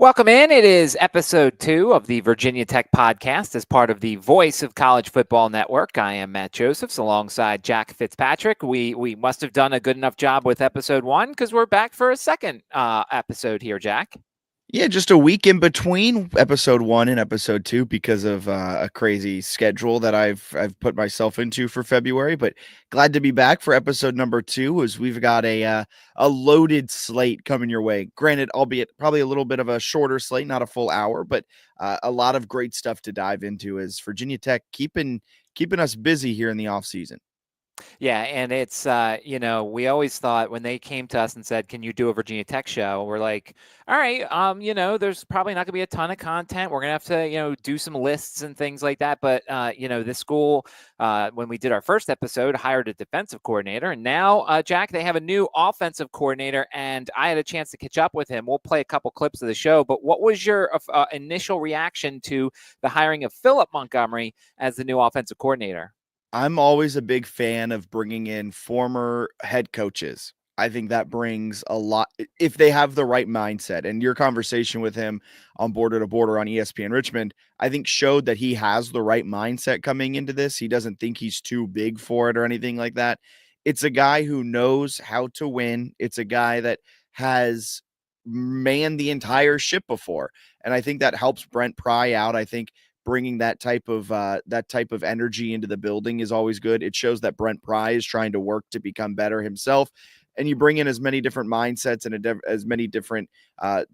Welcome in. It is episode 2 of the Virginia Tech podcast as part of the Voice of College Football Network. I am Matt Josephs alongside Jack Fitzpatrick. We must have done a good enough job with episode 1 because we're back for a second episode here, Jack. Yeah, just a week in between episode 1 and episode 2 because of a crazy schedule that I've put myself into for February. But glad to be back for episode number 2, as we've got a loaded slate coming your way. Granted, albeit probably a little bit of a shorter slate, not a full hour, but a lot of great stuff to dive into as Virginia Tech keeping us busy here in the off season. Yeah, and it's, we always thought when they came to us and said, can you do a Virginia Tech show? We're like, all right, there's probably not going to be a ton of content. We're going to have to, do some lists and things like that. But, this school, when we did our first episode, hired a defensive coordinator. And now, Jack, they have a new offensive coordinator, and I had a chance to catch up with him. We'll play a couple clips of the show. But what was your initial reaction to the hiring of Philip Montgomery as the new offensive coordinator? I'm always a big fan of bringing in former head coaches. I think that brings a lot if they have the right mindset. And your conversation with him on Border to Border on ESPN Richmond, I think showed that he has the right mindset coming into this. He doesn't think he's too big for it or anything like that. It's a guy who knows how to win. It's a guy that has manned the entire ship before. And I think that helps Brent Pry out. I think bringing that type of energy into the building is always good. It shows that Brent Pry is trying to work to become better himself. And you bring in as many different mindsets and as many different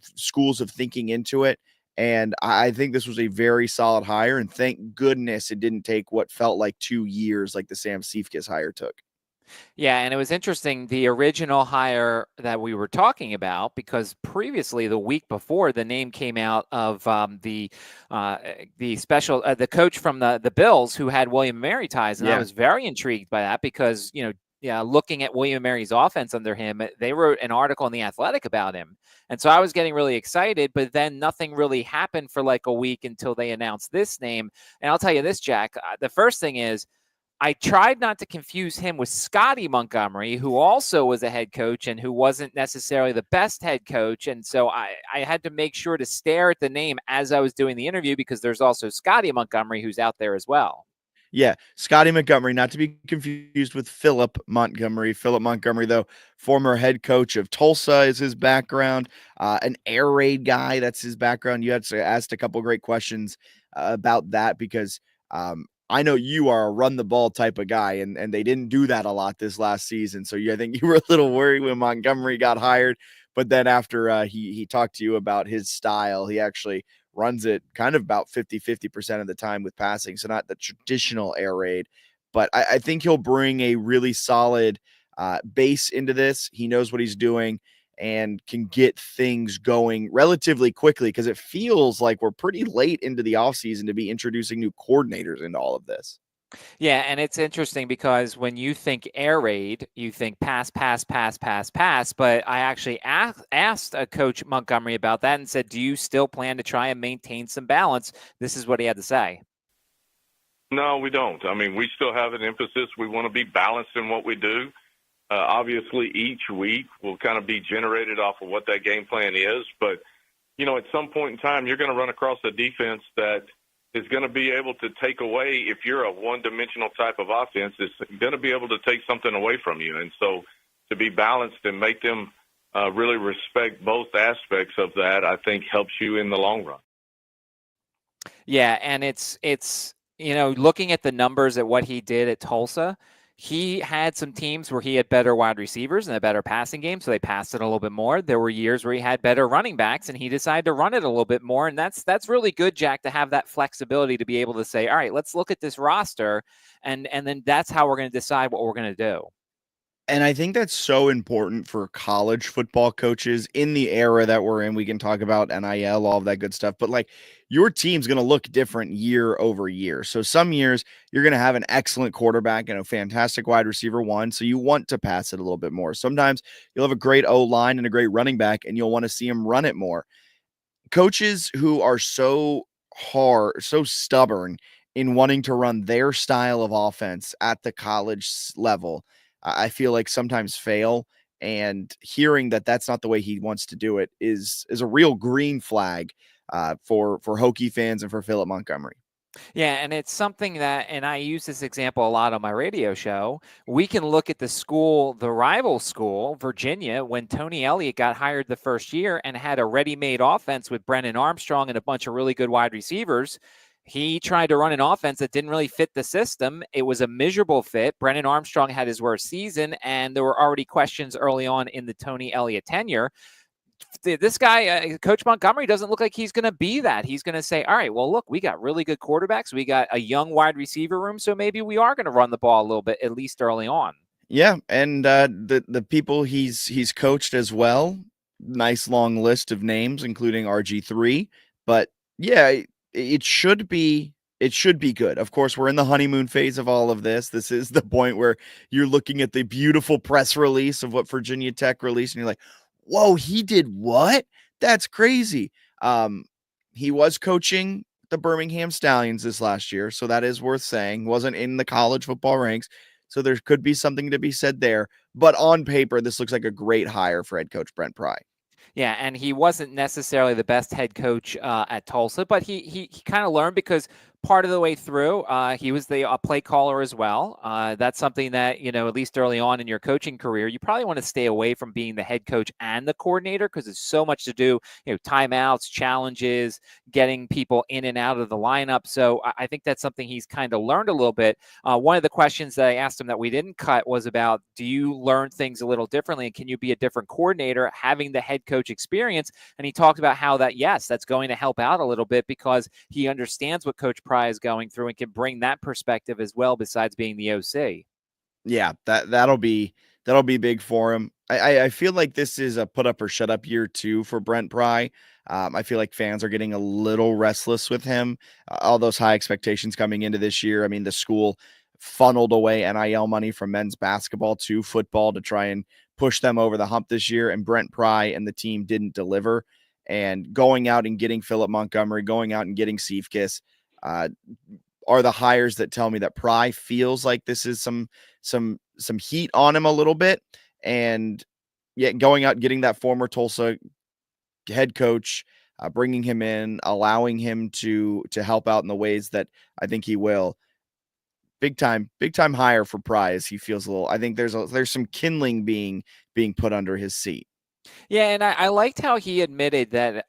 schools of thinking into it. And I think this was a very solid hire. And thank goodness it didn't take what felt like 2 years like the Sam Seifkes hire took. Yeah, and it was interesting, the original hire that we were talking about, because previously, the week before, the name came out of the coach from the Bills who had William & Mary ties, and I was very intrigued by that because looking at William & Mary's offense under him, they wrote an article in The Athletic about him, and so I was getting really excited. But then nothing really happened for like a week until they announced this name. And I'll tell you this, Jack, the first thing is, I tried not to confuse him with Scotty Montgomery, who also was a head coach and who wasn't necessarily the best head coach. And so I had to make sure to stare at the name as I was doing the interview, because there's also Scotty Montgomery who's out there as well. Yeah, Scotty Montgomery, not to be confused with Philip Montgomery. Philip Montgomery, though, former head coach of Tulsa is his background. An air raid guy, that's his background. You had asked a couple of great questions about that because I know you are a run the ball type of guy, and they didn't do that a lot this last season. So I think you were a little worried when Montgomery got hired. But then after he talked to you about his style, he actually runs it kind of about 50% of the time with passing. So not the traditional air raid, but I think he'll bring a really solid base into this. He knows what he's doing and can get things going relatively quickly, because it feels like we're pretty late into the offseason to be introducing new coordinators into all of this. Yeah, and it's interesting because when you think air raid, you think pass, pass, pass, pass, pass. But I actually asked Coach Montgomery about that and said, do you still plan to try and maintain some balance? This is what he had to say. No, we don't. I mean, we still have an emphasis. We want to be balanced in what we do. Obviously, each week will kind of be generated off of what that game plan is. But, at some point in time, you're going to run across a defense that is going to be able to take away, if you're a one-dimensional type of offense, it's going to be able to take something away from you. And so to be balanced and make them really respect both aspects of that, I think helps you in the long run. Yeah, and it's looking at the numbers at what he did at Tulsa, he had some teams where he had better wide receivers and a better passing game, so they passed it a little bit more. There were years where he had better running backs, and he decided to run it a little bit more. And that's really good, Jack, to have that flexibility to be able to say, all right, let's look at this roster, and then that's how we're going to decide what we're going to do. And I think that's so important for college football coaches in the era that we're in. We can talk about NIL, all of that good stuff, but like your team's going to look different year over year. So some years you're going to have an excellent quarterback and a fantastic wide receiver one. So you want to pass it a little bit more. Sometimes you'll have a great O-line and a great running back, and you'll want to see him run it more. Coaches who are so stubborn in wanting to run their style of offense at the college level, I feel like sometimes fail. And hearing that that's not the way he wants to do it is a real green flag for Hokie fans and for Philip Montgomery. Yeah, and it's something that, and I use this example a lot on my radio show. We can look at the rival school, Virginia, when Tony Elliott got hired the first year and had a ready-made offense with Brennan Armstrong and a bunch of really good wide receivers. He tried to run an offense that didn't really fit the system. It was a miserable fit. Brennan Armstrong had his worst season, and there were already questions early on in the Tony Elliott tenure. This guy, Coach Montgomery, doesn't look like he's going to be that. He's going to say, all right, well, look, we got really good quarterbacks. We got a young wide receiver room. So maybe we are going to run the ball a little bit, at least early on. Yeah. And the people he's coached as well, nice long list of names, including RG3. But yeah, it should be good. Of course, we're in the honeymoon phase of all of this. This is the point where you're looking at the beautiful press release of what Virginia Tech released, and you're like, whoa, he did what? That's crazy. He was coaching the Birmingham Stallions this last year, so that is worth saying. Wasn't in the college football ranks, so there could be something to be said there. But on paper, this looks like a great hire for head coach Brent Pry. Yeah, and he wasn't necessarily the best head coach at Tulsa, but he kind of learned because part of the way through, he was the play caller as well. That's something that, at least early on in your coaching career, you probably want to stay away from being the head coach and the coordinator because it's so much to do, timeouts, challenges, getting people in and out of the lineup. So I think that's something he's kind of learned a little bit. One of the questions that I asked him that we didn't cut was about, do you learn things a little differently? And can you be a different coordinator having the head coach experience? And he talked about how yes, that's going to help out a little bit because he understands what Coach Pry is going through and can bring that perspective as well, besides being the OC. Yeah, that'll be big for him. I feel like this is a put up or shut up year too for Brent Pry. I feel like fans are getting a little restless with him. All those high expectations coming into this year. I mean, the school funneled away NIL money from men's basketball to football to try and push them over the hump this year, and Brent Pry and the team didn't deliver. And going out and getting Philip Montgomery, going out and getting Seifkis, are the hires that tell me that Pry feels like this is some heat on him a little bit. And yet going out and getting that former Tulsa head coach, bringing him in, allowing him to help out in the ways that I think he will. Big time hire for Pry, as he feels I think there's some kindling being put under his seat. Yeah, and I liked how he admitted that,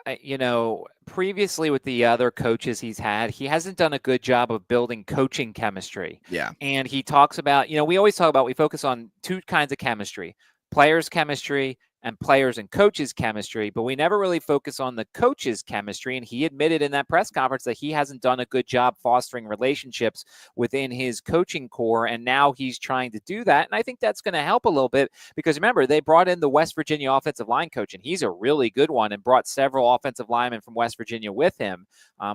previously with the other coaches he's had, he hasn't done a good job of building coaching chemistry. Yeah. And he talks about, we focus on two kinds of chemistry, players chemistry and players and coaches chemistry, but we never really focus on the coaches chemistry. And he admitted in that press conference that he hasn't done a good job fostering relationships within his coaching core. And now he's trying to do that. And I think that's going to help a little bit because remember, they brought in the West Virginia offensive line coach, and he's a really good one and brought several offensive linemen from West Virginia with him.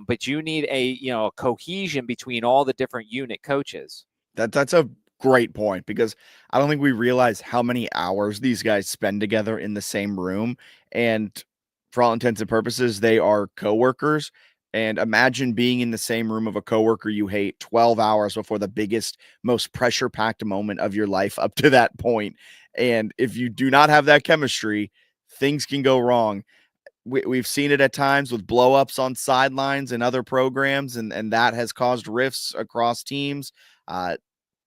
But you need a cohesion between all the different unit coaches. That's a great point, because I don't think we realize how many hours these guys spend together in the same room. And for all intents and purposes, they are coworkers. And imagine being in the same room of a coworker you hate 12 hours before the biggest, most pressure-packed moment of your life up to that point. And if you do not have that chemistry, things can go wrong. We've seen it at times with blow-ups on sidelines and other programs, and that has caused rifts across teams.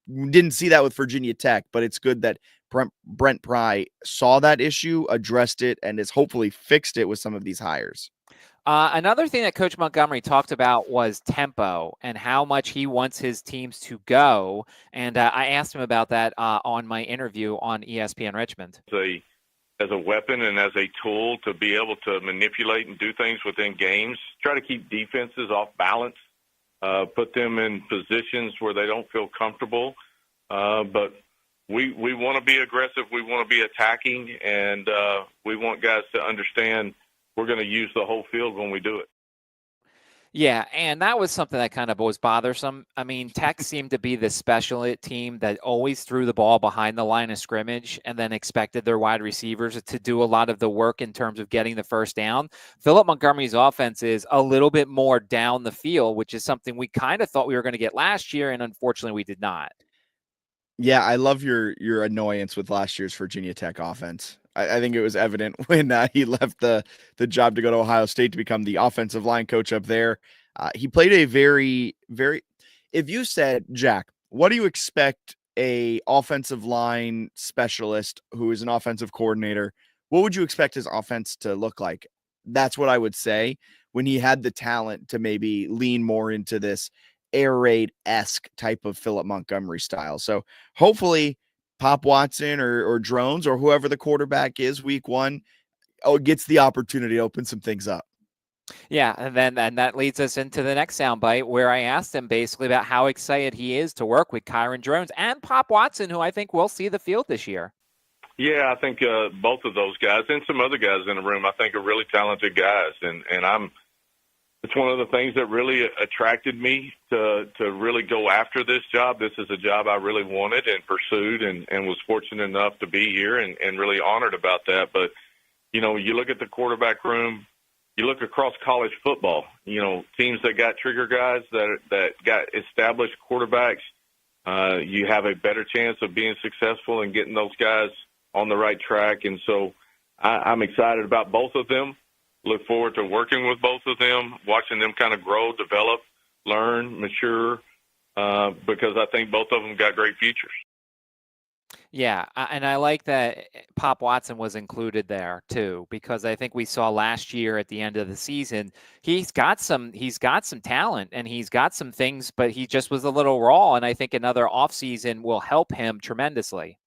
Didn't see that with Virginia Tech, but it's good that Brent Pry saw that issue, addressed it, and has hopefully fixed it with some of these hires. Another thing that Coach Montgomery talked about was tempo and how much he wants his teams to go. And I asked him about that on my interview on ESPN Richmond. As a weapon and as a tool to be able to manipulate and do things within games, try to keep defenses off balance. Put them in positions where they don't feel comfortable. But we want to be aggressive. We want to be attacking, and we want guys to understand we're going to use the whole field when we do it. Yeah, and that was something that kind of was bothersome. I mean, Tech seemed to be the special team that always threw the ball behind the line of scrimmage and then expected their wide receivers to do a lot of the work in terms of getting the first down. Philip Montgomery's offense is a little bit more down the field, which is something we kind of thought we were going to get last year, and unfortunately we did not. Yeah, I love your annoyance with last year's Virginia Tech offense. I think it was evident when he left the job to go to Ohio State to become the offensive line coach up there. He played a very, very. If you said, Jack, what do you expect a offensive line specialist who is an offensive coordinator? What would you expect his offense to look like? That's what I would say when he had the talent to maybe lean more into this air raid-esque type of Philip Montgomery style. So hopefully Pop Watson or Drones or whoever the quarterback is week one gets the opportunity to open some things up. Yeah, and that leads us into the next soundbite where I asked him basically about how excited he is to work with Kyron Drones and Pop Watson, who I think will see the field this year. Yeah, I think both of those guys and some other guys in the room I think are really talented guys, and it's one of the things that really attracted me to really go after this job. This is a job I really wanted and pursued and was fortunate enough to be here and really honored about that. But, you look at the quarterback room, you look across college football, teams that got trigger guys that got established quarterbacks, you have a better chance of being successful and getting those guys on the right track. And so I'm excited about both of them. Look forward to working with both of them, watching them kind of grow, develop, learn, mature, because I think both of them got great futures. Yeah, and I like that Pop Watson was included there too, because I think we saw last year at the end of the season, he's got some talent and he's got some things, but he just was a little raw. And I think another offseason will help him tremendously.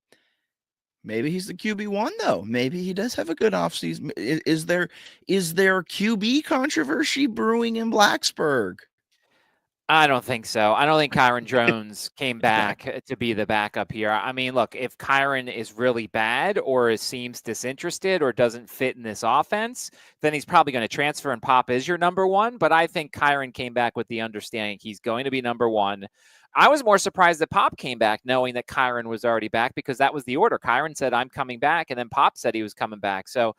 Maybe he's the QB1 though. Maybe he does have a good offseason. Is there QB controversy brewing in Blacksburg? I don't think so. I don't think Kyron Drones came back to be the backup here. I mean, look, if Kyron is really bad or seems disinterested or doesn't fit in this offense, then he's probably going to transfer and Pop is your number one. But I think Kyron came back with the understanding he's going to be number one. I was more surprised that Pop came back knowing that Kyron was already back because that was the order. Kyron said, I'm coming back. And then Pop said he was coming back. So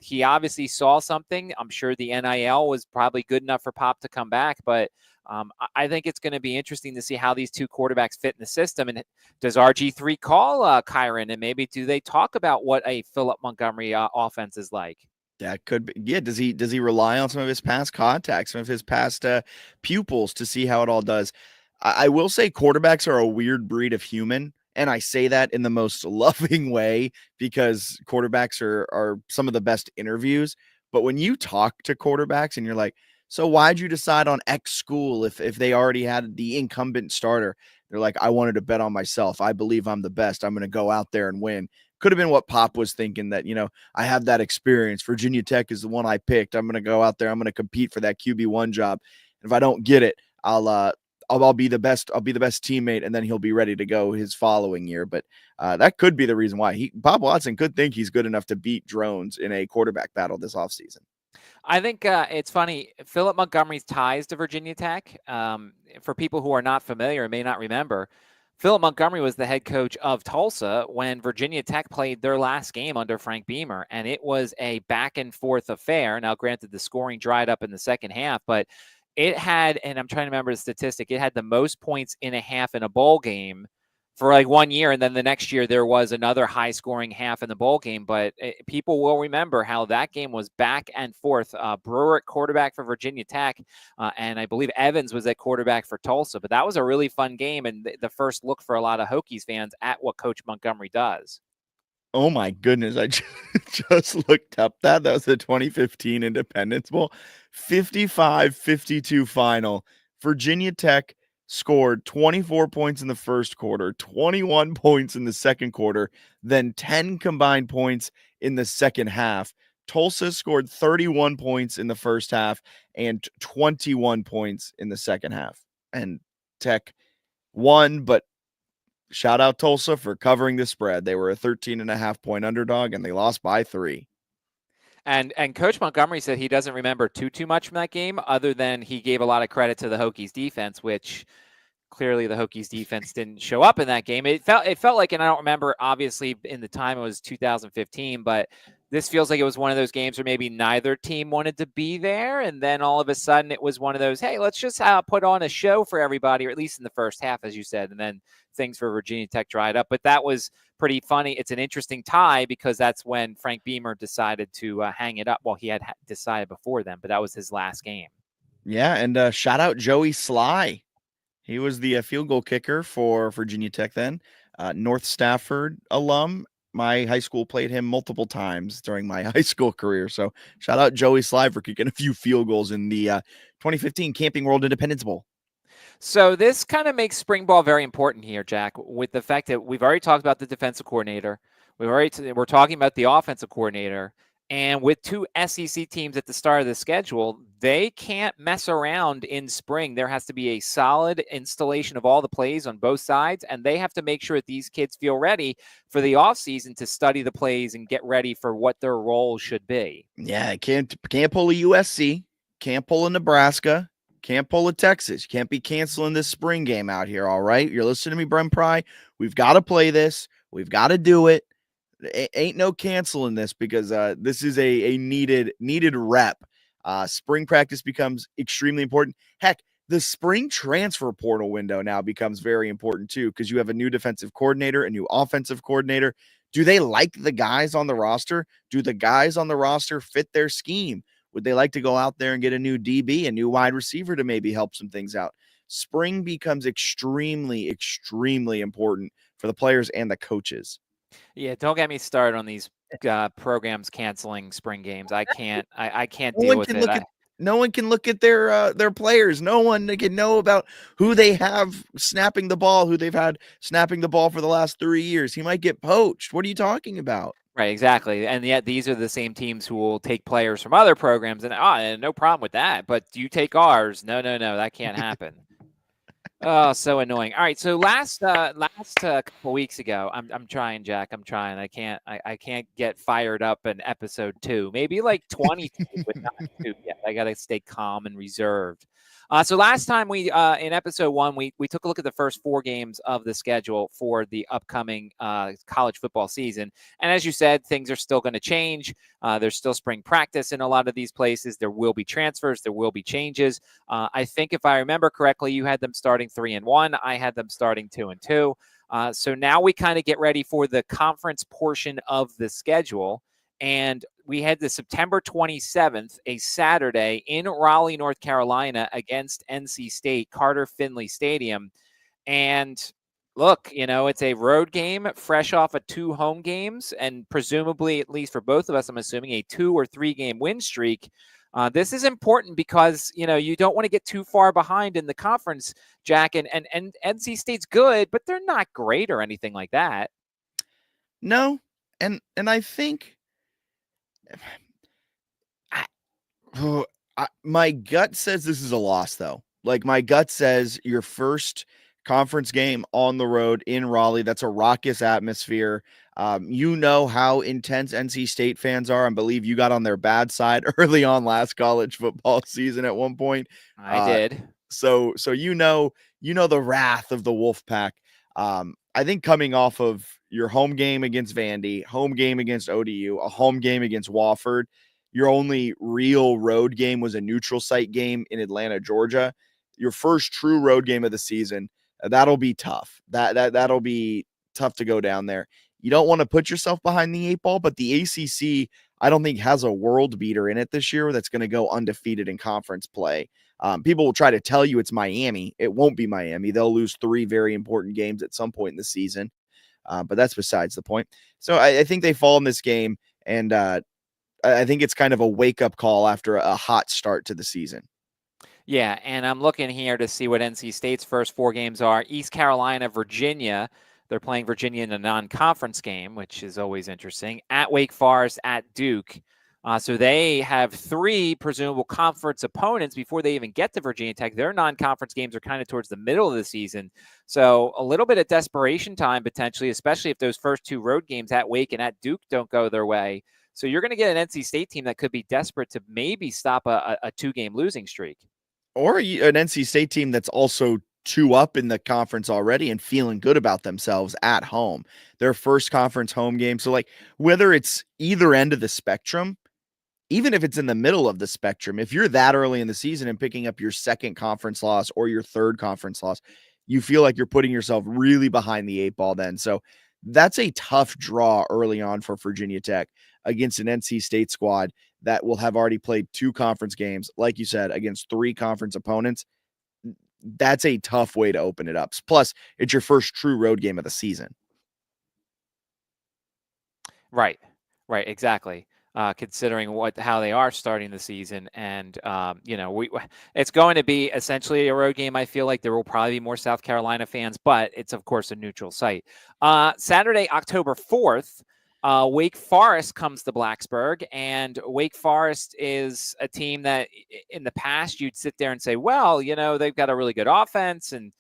he obviously saw something. I'm sure the NIL was probably good enough for Pop to come back. But I think it's going to be interesting to see how these two quarterbacks fit in the system. And does RG3 call Kyron? And maybe do they talk about what a Philip Montgomery offense is like? That could be. Yeah. Does he rely on some of his past contacts, some of his past pupils to see how it all does? I will say quarterbacks are a weird breed of human. And I say that in the most loving way because quarterbacks are some of the best interviews. But when you talk to quarterbacks and you're like, so why'd you decide on X school if they already had the incumbent starter? They're like, I wanted to bet on myself. I believe I'm the best. I'm going to go out there and win. Could have been what Pop was thinking that, I have that experience. Virginia Tech is the one I picked. I'm going to go out there. I'm going to compete for that QB1 job. And if I don't get it, I'll be the best. I'll be the best teammate, and then he'll be ready to go his following year. But that could be the reason why Bob Watson could think he's good enough to beat Drones in a quarterback battle this offseason. I think it's funny. Philip Montgomery's ties to Virginia Tech, for people who are not familiar and may not remember, Philip Montgomery was the head coach of Tulsa when Virginia Tech played their last game under Frank Beamer, and it was a back and forth affair. Now, granted, the scoring dried up in the second half, but it had, and I'm trying to remember the statistic, it had the most points in a half in a bowl game for like 1 year. And then the next year there was another high scoring half in the bowl game. But people will remember how that game was back and forth. Brewer at quarterback for Virginia Tech. And I believe Evans was at quarterback for Tulsa. But that was a really fun game. And the first look for a lot of Hokies fans at what Coach Montgomery does. Oh my goodness. I just looked up that was the 2015 Independence Bowl 55-52 final. Virginia Tech scored 24 points in the first quarter, 21 points in the second quarter, then 10 combined points in the second half. Tulsa scored 31 points in the first half and 21 points in the second half. And Tech won, but shout out Tulsa for covering the spread. They were a 13.5-point underdog, and they lost by 3. And Coach Montgomery said he doesn't remember too much from that game, other than he gave a lot of credit to the Hokies defense, which clearly the Hokies defense didn't show up in that game. It felt like, and I don't remember, obviously in the time it was 2015, but this feels like it was one of those games where maybe neither team wanted to be there. And then all of a sudden it was one of those, hey, let's just put on a show for everybody, or at least in the first half, as you said. And then things for Virginia Tech dried up. But that was pretty funny. It's an interesting tie because that's when Frank Beamer decided to hang it up. Well, he had decided before then, but that was his last game. Yeah, and shout out Joey Sly. He was the field goal kicker for Virginia Tech then. North Stafford alum. My high school played him multiple times during my high school career. So shout out Joey Sly for kicking a few field goals in the 2015 Camping World Independence Bowl. So this kind of makes spring ball very important here, Jack, with the fact that we've already talked about the defensive coordinator. We're talking about the offensive coordinator. And with two SEC teams at the start of the schedule, they can't mess around in spring. There has to be a solid installation of all the plays on both sides, and they have to make sure that these kids feel ready for the offseason to study the plays and get ready for what their role should be. Yeah, can't pull a USC, can't pull a Nebraska, can't pull a Texas. You can't be canceling this spring game out here, all right? You're listening to me, Brem Pry. We've got to play this. We've got to do it. Ain't no canceling this because this is a needed rep. Spring practice becomes extremely important. Heck, the spring transfer portal window now becomes very important too because you have a new defensive coordinator, a new offensive coordinator. Do they like the guys on the roster? Do the guys on the roster fit their scheme? Would they like to go out there and get a new DB, a new wide receiver to maybe help some things out? Spring becomes extremely, extremely important for the players and the coaches. Yeah, don't get me started on these programs canceling spring games. I can't deal with it. No one can look at their players. No one can know about who they have snapping the ball, who they've had snapping the ball for the last 3 years. He might get poached. What are you talking about? Right, exactly. And yet these are the same teams who will take players from other programs, and no problem with that. But do you take ours? No, that can't happen. Oh, so annoying. All right, so last couple weeks ago, I'm trying, Jack. I'm trying. I can't get fired up in episode 2. Maybe like 22, but not 2 yet. I got to stay calm and reserved. So last time we in episode 1, we took a look at the first 4 games of the schedule for the upcoming college football season. And as you said, things are still going to change. There's still spring practice in a lot of these places. There will be transfers. There will be changes. I think if I remember correctly, you had them starting 3-1. I had them starting 2-2. So now we kind of get ready for the conference portion of the schedule. And we had the September 27th, a Saturday in Raleigh, North Carolina against NC State, Carter Finley Stadium. And look, it's a road game fresh off of 2 home games and presumably, at least for both of us, I'm assuming a 2 or 3 game win streak. This is important because, you don't want to get too far behind in the conference, Jack, and NC State's good, but they're not great or anything like that. No. And I think my gut says this is a loss, though. Like, my gut says your first conference game on the road in Raleigh, that's a raucous atmosphere. You know how intense NC State fans are. I believe you got on their bad side early on last college football season at one point. I did. So you know the wrath of the Wolfpack. I think coming off of your home game against Vandy, home game against ODU, a home game against Wofford, your only real road game was a neutral site game in Atlanta, Georgia. Your first true road game of the season, that'll be tough. That'll be tough to go down there. You don't want to put yourself behind the 8 ball, but the ACC, I don't think has a world beater in it this year that's going to go undefeated in conference play. People will try to tell you it's Miami. It won't be Miami. They'll lose 3 very important games at some point in the season. But that's besides the point. So I think they fall in this game, and I think it's kind of a wake-up call after a hot start to the season. Yeah, and I'm looking here to see what NC State's first 4 games are. East Carolina, Virginia. They're playing Virginia in a non-conference game, which is always interesting. At Wake Forest, at Duke. So they have 3 presumable conference opponents before they even get to Virginia Tech. Their non-conference games are kind of towards the middle of the season. So a little bit of desperation time potentially, especially if those first 2 road games at Wake and at Duke don't go their way. So you're going to get an NC State team that could be desperate to maybe stop a 2-game losing streak. Or an NC State team that's also 2 up in the conference already and feeling good about themselves at home. Their first conference home game. So like whether it's either end of the spectrum, even if it's in the middle of the spectrum, if you're that early in the season and picking up your second conference loss or your third conference loss, you feel like you're putting yourself really behind the 8 ball then. So that's a tough draw early on for Virginia Tech against an NC State squad that will have already played 2 conference games, like you said, against 3 conference opponents. That's a tough way to open it up. Plus, it's your first true road game of the season. Right. Right. Exactly. Considering how they are starting the season, and it's going to be essentially a road game. I feel like there will probably be more South Carolina fans, but it's of course a neutral site. Saturday, October 4th, Wake Forest comes to Blacksburg, and Wake Forest is a team that in the past you'd sit there and say, well, they've got a really good offense, and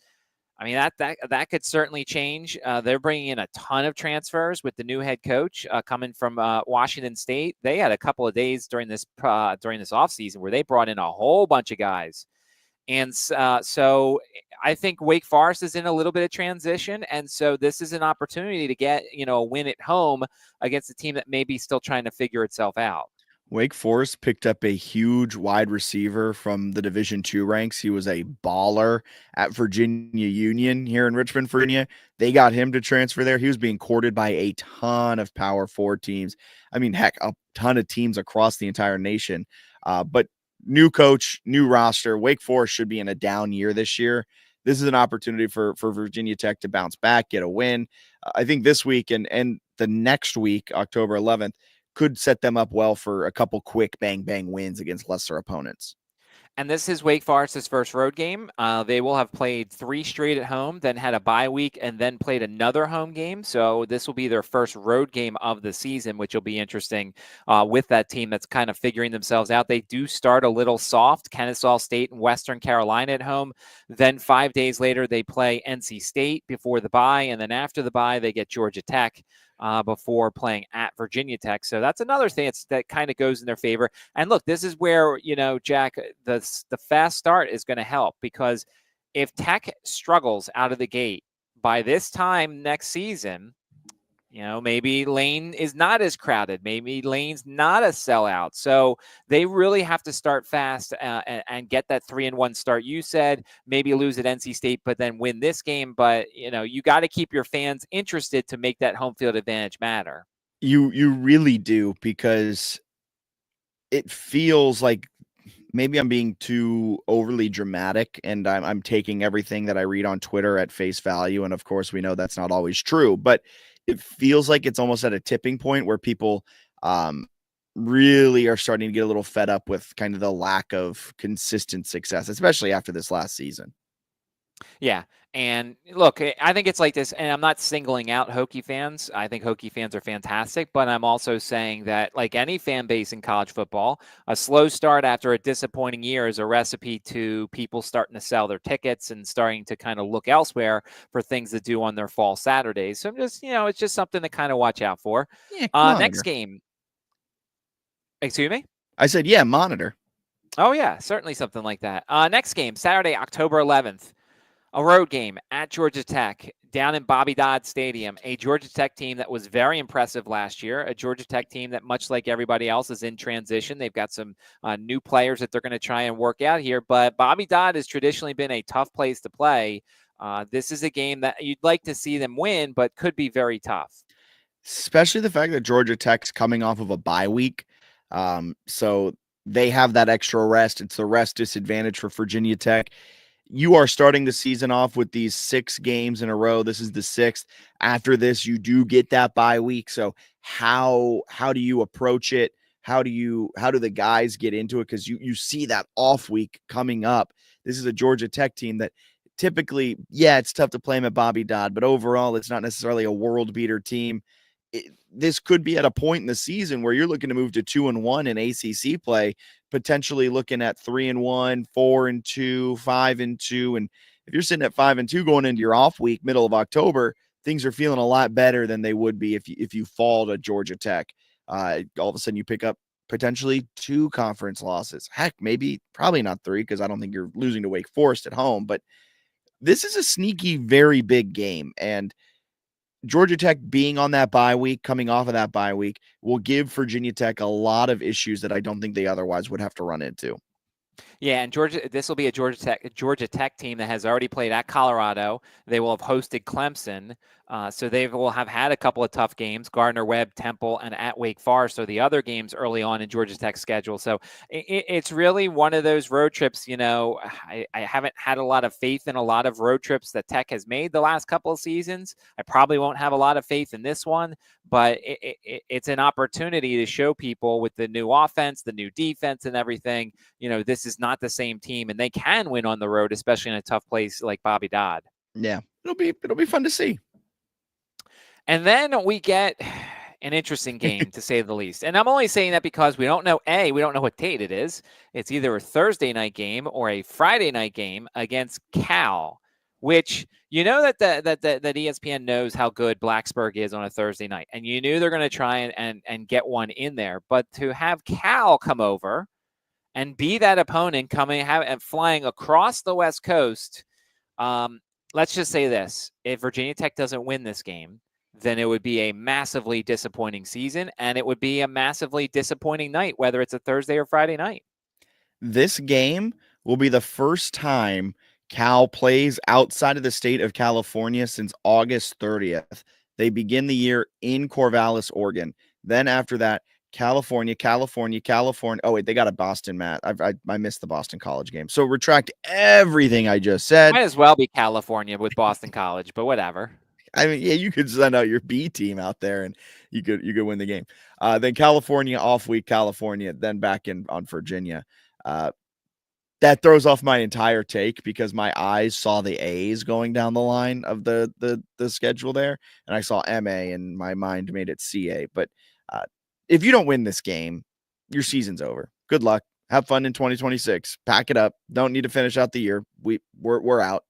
I mean, that could certainly change. They're bringing in a ton of transfers with the new head coach coming from Washington State. They had a couple of days during this offseason where they brought in a whole bunch of guys. And so I think Wake Forest is in a little bit of transition. And so this is an opportunity to get, a win at home against a team that may be still trying to figure itself out. Wake Forest picked up a huge wide receiver from the Division II ranks. He was a baller at Virginia Union here in Richmond, Virginia. They got him to transfer there. He was being courted by a ton of Power 4 teams. I mean, heck, a ton of teams across the entire nation. But new coach, new roster. Wake Forest should be in a down year this year. This is an opportunity for Virginia Tech to bounce back, get a win. I think this week and the next week, October 11th, could set them up well for a couple quick bang wins against lesser opponents. And this is Wake Forest's first road game. They will have played 3 straight at home, then had a bye week, and then played another home game. So this will be their first road game of the season, which will be interesting with that team that's kind of figuring themselves out. They do start a little soft, Kennesaw State and Western Carolina at home. Then 5 days later, they play NC State before the bye. And then after the bye, they get Georgia Tech. Before playing at Virginia Tech. So that's another thing that kind of goes in their favor. And look, this is where, Jack, the fast start is going to help, because if Tech struggles out of the gate by this time next season, maybe Lane is not as crowded. Maybe Lane's not a sellout. So they really have to start fast and get that 3-1 start. You said maybe lose at NC State, but then win this game. But, you got to keep your fans interested to make that home field advantage matter. You really do, because it feels like maybe I'm being too overly dramatic, and I'm taking everything that I read on Twitter at face value. And of course, we know that's not always true, but it feels like it's almost at a tipping point where people really are starting to get a little fed up with kind of the lack of consistent success, especially after this last season. Yeah. And look, I think it's like this, and I'm not singling out Hokie fans. I think Hokie fans are fantastic, but I'm also saying that, like any fan base in college football, a slow start after a disappointing year is a recipe to people starting to sell their tickets and starting to kind of look elsewhere for things to do on their fall Saturdays. So I'm just, it's just something to kind of watch out for. Yeah, next game. Excuse me? I said, yeah, monitor. Oh, yeah, certainly something like that. Next game, Saturday, October 11th. A road game at Georgia Tech down in Bobby Dodd Stadium, a Georgia Tech team that was very impressive last year, a Georgia Tech team that, much like everybody else, is in transition. They've got some new players that they're going to try and work out here, but Bobby Dodd has traditionally been a tough place to play. This is a game that you'd like to see them win, but could be very tough. Especially the fact that Georgia Tech's coming off of a bye week. So they have that extra rest. It's the rest disadvantage for Virginia Tech. You are starting the season off with these 6 games in a row. This is the 6th. After this, you do get that bye week. So how do you approach it? How do the guys get into it? Because you see that off week coming up. This is a Georgia Tech team that typically, yeah, it's tough to play them at Bobby Dodd, but overall, it's not necessarily a world beater team. This could be at a point in the season where you're looking to move to 2-1 in ACC play, potentially looking at 3-1, 4-2, 5-2. And if you're sitting at 5-2 going into your off week, middle of October, things are feeling a lot better than they would be if you fall to Georgia Tech. All of a sudden you pick up potentially 2 conference losses. Heck, probably not 3, because I don't think you're losing to Wake Forest at home, but this is a sneaky, very big game. And Georgia Tech being on that bye week, coming off of that bye week, will give Virginia Tech a lot of issues that I don't think they otherwise would have to run into. Yeah, and this will be a Georgia Tech team that has already played at Colorado. They will have hosted Clemson, so they will have had a couple of tough games: Gardner Webb, Temple, and at Wake Forest. So the other games early on in Georgia Tech's schedule. So it's really one of those road trips. I haven't had a lot of faith in a lot of road trips that Tech has made the last couple of seasons. I probably won't have a lot of faith in this one, but it's an opportunity to show people with the new offense, the new defense, and everything. This is not the same team, and they can win on the road, especially in a tough place like Bobby Dodd. Yeah, it'll be fun to see. And then we get an interesting game, to say the least. And I'm only saying that because we don't know what date it is. It's either a Thursday night game or a Friday night game against Cal, which that ESPN knows how good Blacksburg is on a Thursday night, and you knew they're going to try and get one in there. But to have Cal come over and be that opponent and flying across the West Coast, let's just say this: if Virginia Tech doesn't win this game, then it would be a massively disappointing season, and it would be a massively disappointing night, whether it's a Thursday or Friday night. This game will be the first time Cal plays outside of the state of California since August 30th. They begin the year in Corvallis, Oregon. Then after that, California. Oh, wait, they got a Boston, Matt. I missed the Boston College game. So retract everything I just said. Might as well be California with Boston College, but whatever. I mean, yeah, you could send out your B team out there and you could win the game. Then California, off week, California, then back in on Virginia. That throws off my entire take because my eyes saw the A's going down the line of the schedule there, and I saw MA and my mind made it CA. But if you don't win this game, your season's over. Good luck. Have fun in 2026. Pack it up. Don't need to finish out the year. We're out.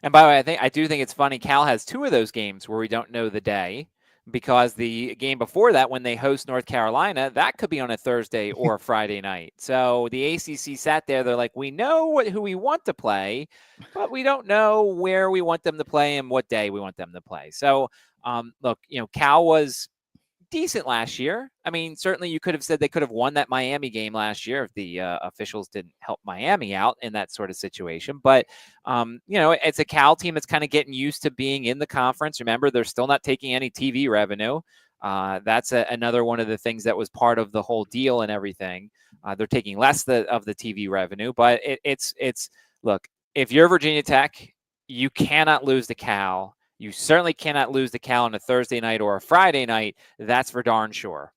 And by the way, I do think it's funny. Cal has two of those games where we don't know the day, because the game before that, when they host North Carolina, that could be on a Thursday or a Friday night. So the ACC sat there. They're like, we know who we want to play, but we don't know where we want them to play and what day we want them to play. So, look, Cal was decent last year. I mean, certainly you could have said they could have won that Miami game last year if the officials didn't help Miami out in that sort of situation. But, it's a Cal team that's kind of getting used to being in the conference. Remember, they're still not taking any TV revenue. That's another one of the things that was part of the whole deal and everything. They're taking less of the TV revenue, but it's look, if you're Virginia Tech, you cannot lose to Cal. You certainly cannot lose to Cal on a Thursday night or a Friday night. That's for darn sure.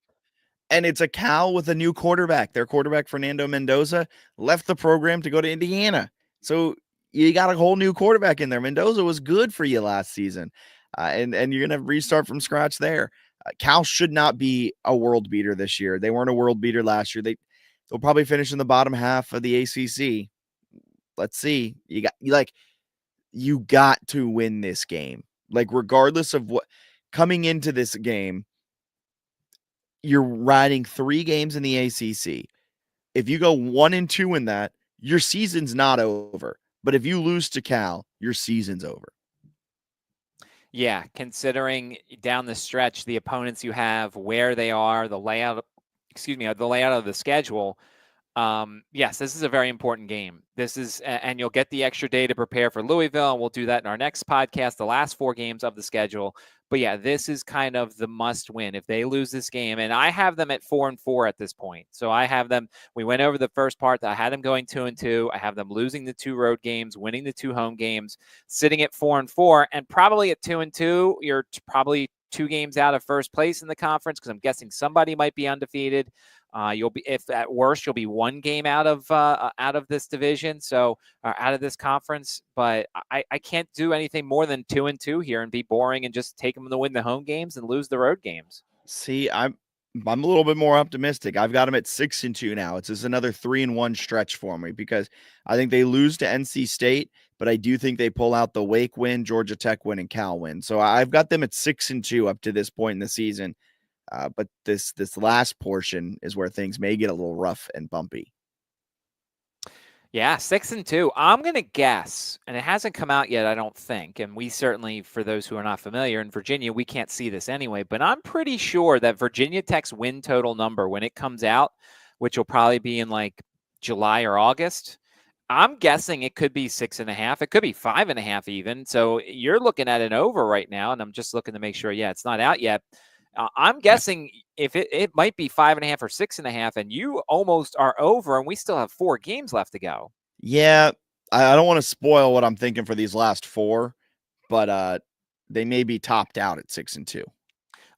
And it's a Cal with a new quarterback. Their quarterback, Fernando Mendoza, left the program to go to Indiana. So you got a whole new quarterback in there. Mendoza was good for you last season. And you're going to restart from scratch there. Cal should not be a world beater this year. They weren't a world beater last year. They'll probably finish in the bottom half of the ACC. Let's see. You got to win this game. Like, regardless of what coming into this game, you're riding 3 games in the ACC. If you go 1-2 in that, your season's not over. But if you lose to Cal, your season's over. Yeah, considering down the stretch, the opponents you have, where they are, the layout of the schedule. Yes, this is a very important game. And you'll get the extra day to prepare for Louisville, and we'll do that in our next podcast, the last 4 games of the schedule. But yeah, this is kind of the must win. If they lose this game, and I have them at 4-4 at this point. So I have them, we went over the first part, I had them going 2-2. I have them losing the 2 road games, winning the 2 home games, sitting at 4-4, and probably at 2-2, you're probably 2 games out of first place in the conference, because I'm guessing somebody might be undefeated. You'll be, if at worst, you'll be 1 game out of this division, so out of this conference. But I can't do anything more than 2-2 here and be boring and just take them to win the home games and lose the road games. See, I'm a little bit more optimistic. I've got them at 6-2 now. It's just another 3-1 stretch for me, because I think they lose to NC State, but I do think they pull out the Wake win, Georgia Tech win, and Cal win. So I've got them at 6-2 up to this point in the season. But this last portion is where things may get a little rough and bumpy. Yeah, 6-2. I'm going to guess, and it hasn't come out yet, I don't think. And we certainly, for those who are not familiar, in Virginia, we can't see this anyway. But I'm pretty sure that Virginia Tech's win total number, when it comes out, which will probably be in like July or August, I'm guessing it could be 6.5. It could be 5.5 even. So you're looking at an over right now, and I'm just looking to make sure, yeah, it's not out yet. I'm guessing if it might be 5.5 or 6.5, and you almost are over, and we still have 4 games left to go. Yeah, I don't want to spoil what I'm thinking for these last 4, but they may be topped out at 6-2.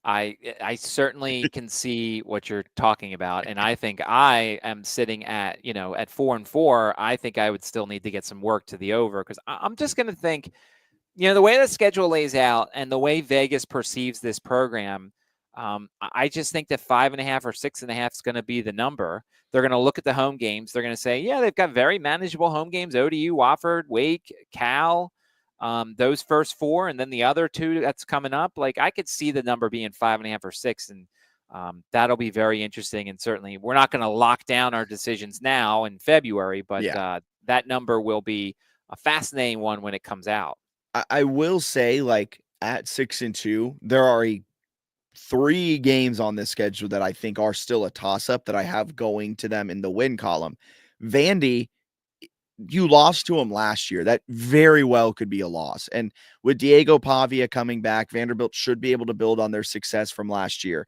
I certainly can see what you're talking about, and I think I am sitting at, at 4-4. I think I would still need to get some work to the over, because I'm just going to think, the way the schedule lays out and the way Vegas perceives this program, I just think that 5.5 or 6.5 is going to be the number. They're going to look at the home games. They're going to say, yeah, they've got very manageable home games: ODU, Wofford, Wake, Cal. Those first 4, and then the other 2 that's coming up. Like, I could see the number being 5.5 or 6, and that'll be very interesting. And certainly, we're not going to lock down our decisions now in February, but that number will be a fascinating one when it comes out. I will say, like, at 6-2, there are 3 games on this schedule that I think are still a toss-up that I have going to them in the win column. Vandy, you lost to them last year. That very well could be a loss. And with Diego Pavia coming back, Vanderbilt should be able to build on their success from last year.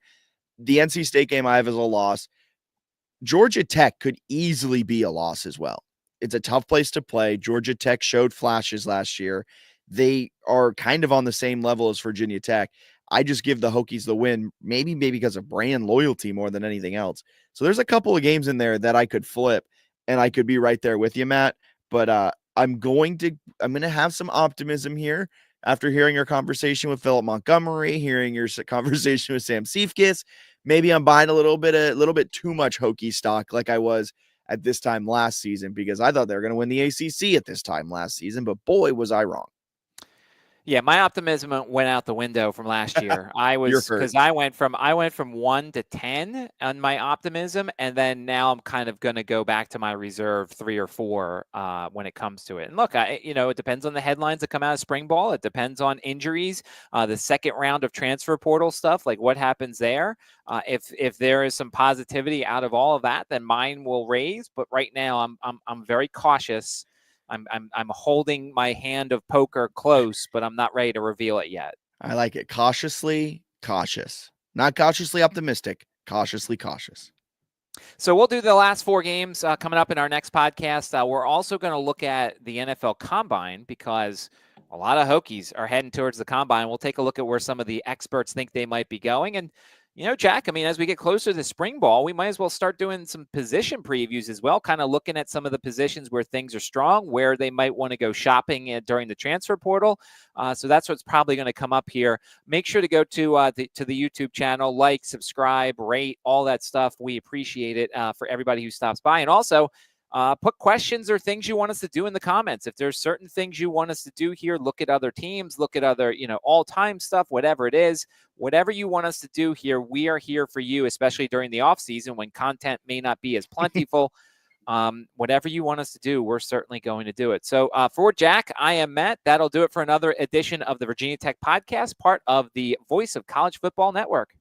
The NC State game I have as a loss. Georgia Tech could easily be a loss as well. It's a tough place to play. Georgia Tech showed flashes last year. They are kind of on the same level as Virginia Tech. I just give the Hokies the win, maybe because of brand loyalty more than anything else. So there's a couple of games in there that I could flip, and I could be right there with you, Matt. But I'm going to have some optimism here after hearing your conversation with Philip Montgomery, hearing your conversation with Sam Seifkis. Maybe I'm buying a little bit too much Hokie stock, like I was at this time last season, because I thought they were going to win the ACC at this time last season, but boy, was I wrong. Yeah, my optimism went out the window from last year. I went from 1 to 10 on my optimism, and then now I'm kind of going to go back to my reserve 3 or 4 when it comes to it. And look, it depends on the headlines that come out of spring ball. It depends on injuries, the second round of transfer portal stuff, like what happens there. If there is some positivity out of all of that, then mine will raise. But right now, I'm very cautious. I'm holding my hand of poker close, but I'm not ready to reveal it yet. I like it. Cautiously cautious. Not cautiously optimistic, cautiously cautious. So we'll do the last 4 games coming up in our next podcast. We're also going to look at the NFL Combine, because a lot of Hokies are heading towards the Combine. We'll take a look at where some of the experts think they might be going. And Jack, as we get closer to spring ball, we might as well start doing some position previews as well, kind of looking at some of the positions where things are strong, where they might want to go shopping during the transfer portal. So that's what's probably going to come up here. Make sure to go to the YouTube channel, like, subscribe, rate, all that stuff. We appreciate it for everybody who stops by. And also, put questions or things you want us to do in the comments. If there's certain things you want us to do here, look at other teams, look at other, all-time stuff, whatever it is, whatever you want us to do here, we are here for you, especially during the off season when content may not be as plentiful. Whatever you want us to do, we're certainly going to do it. So for Jack, I am Matt. That'll do it for another edition of the Virginia Tech Podcast, part of the Voice of College Football Network.